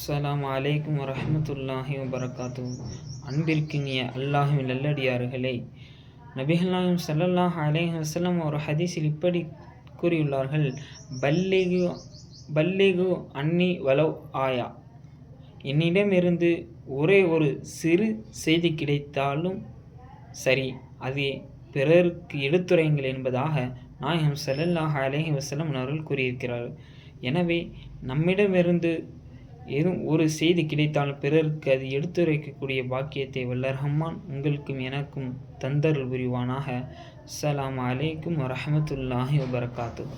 அஸ்ஸலாமு அலைக்கும் வரஹ்மத்துல்லாஹி வபரகாத்து. அன்பிற்கினிய அல்லாஹ்வின் நல்லடியார்களே, நபிகள் நாயகம் ஸல்லல்லாஹு அலைஹி வஸல்லம் ஒரு ஹதீஸில் இப்படி கூறியுள்ளார்கள், பல்லிகு பல்லிகு அன்னி வலவ் ஆயா. என்னிடமிருந்து ஒரே ஒரு சிறு செய்தி கிடைத்தாலும் சரி, அதை பிறருக்கு எடுத்துரையுங்கள் என்பதாக நாயகம் ஸல்லல்லாஹு அலைஹி வஸல்லம் அவர்கள் கூறியிருக்கிறார்கள். எனவே நம்மிடமிருந்து ஏதும் ஒரு செய்தி கிடைத்தாலும் பிறருக்கு அது எடுத்துரைக்கக்கூடிய பாக்கியத்தை வல்ல ரஹ்மான் உங்களுக்கும் எனக்கும் தந்தருள் புரிவானாக. அஸ்ஸலாமு அலைக்கும் வரஹ்மத்துல்லாஹி வபரகாத்துஹு.